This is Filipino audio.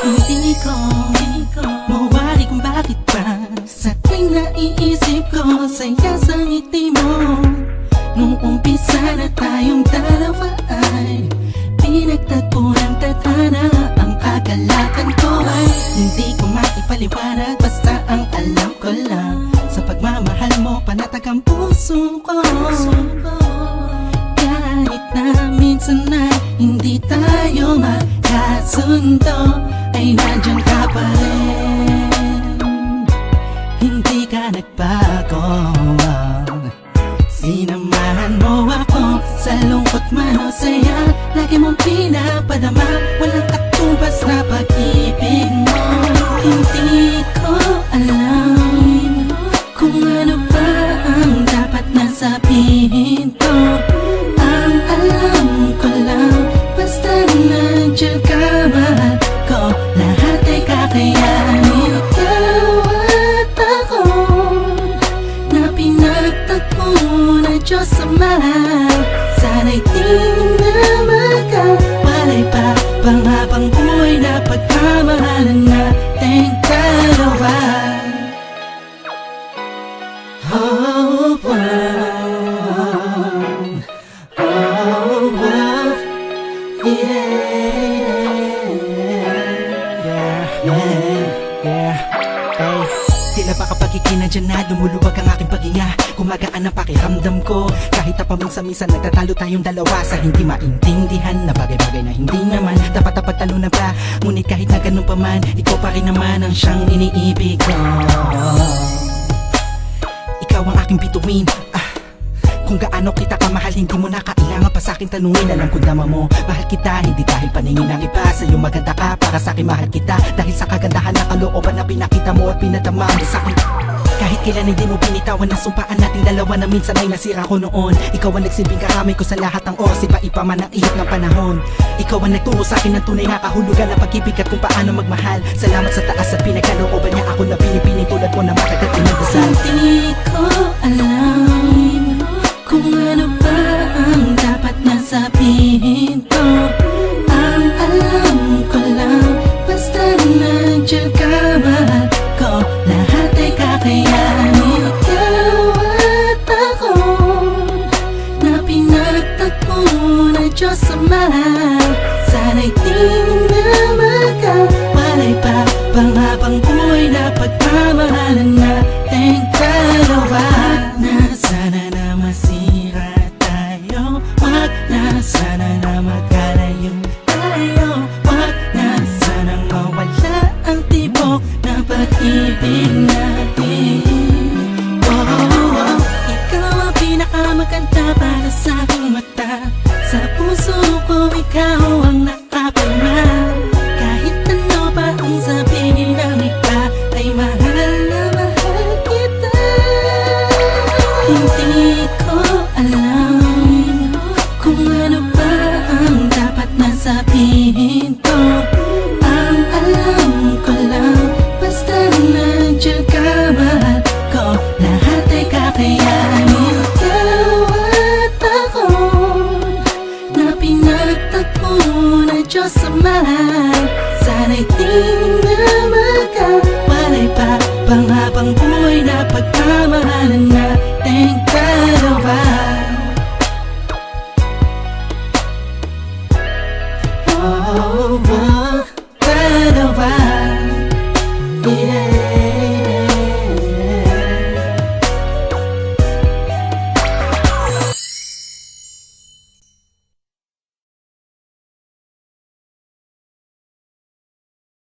Hindi ko mawari kung bakit ba sa tuwing naiisip ko saya sa ngiti mo. Nung umpisa na tayong dalawa ay pinagtagpo ng tadhana. Ang kagalakan ko ay hindi ko maipaliwanag, basta ang alam ko lang sa pagmamahal mo panatag ang puso ko. Kahit na minsan na hindi tayo magkasundo, ay nandiyan ka pa rin. Hindi ka nagbago. Sinamahan mo ako sa lungkot man o saya. Lagi mong pinapadama, walang katumbas na pag-ibig mo. Hindi ko alam kung ano ba ang dapat na sabihin ko. Ang alam ko lang, basta nandiyan ka, mahal ko. Lahat ay kakayanin. Ikaw at ako na pinagtagpo na Diyos Ama. Sana'y di na magkawalay pa pang habang buhay na pagmamahalan nating dalawa. Oh, wow. Oh, wow. Hey, tila ba kapag ikinadyan na lumuluwag ang aking paghinga, gumagaan ang pakiramdam ko. Kahit na paminsan-minsan nagtatalo tayong dalawa sa hindi maintindihan na bagay-bagay na hindi naman dapat pagtalunan pa. Ngunit kahit na ganun pa man, ikaw pa rin naman ang siyang iniibig ko. Ikaw ang aking bituin. Kung gaano kita kamahal, hindi mo na kailangan pa sa'kin tanungin. Alam ko naman mo, mahal kita, hindi dahil paningin ng iba. Sa'yo maganda ka, para sa'kin mahal kita dahil sa kagandahan ng kalooban na pinakita mo at pinadama mo sa'kin. Kahit kailan hindi mo binitawan ang sumpaan nating dalawa na minsan ay nasira ko noon. Ikaw ang nagsilbing karamay ko sa lahat ng oras, ipa-ipa man ang ihip ng panahon. Ikaw ang nagturo sa'kin ng tunay na kahulugan ng pag-ibig at kung paano magmahal. Salamat sa taas at pinagkalooban niya ako na pinipiling tulad mo na matagal pinagdasal. Hindi ko alam kung ano ba ang dapat na sabihin ko. Ang alam ko lang, basta nandiyan ka, mahal ko. Lahat ay kakayanin. Ikaw at ako na pinagtagpo na Diyos Ama. Sana'y di na magkawalay pa pang habang buhay na pagmamahalan nating dalawa. Na sana na masira tayo, wag na sana na magkalayo tayo, wag na sana mawala ang tibok na pag-ibig natin. Oh, ikaw ang pinakamaganda para sa aking mata. Sa puso ko ikaw ang nakapalma. Kahit ano pa ang sabihin ng iba, ay mahal na mahal kita. Hindi ko alam kung ano ba ang dapat na sabihin ko. Ang alam ko lang, basta nandiyan ka, mahal ko. Lahat ay kakayanin. Ikaw at ako na pinagtagpo na Diyos Ama. Sana'y di na magkawalay pa pang habang buhay na pagmamahalan na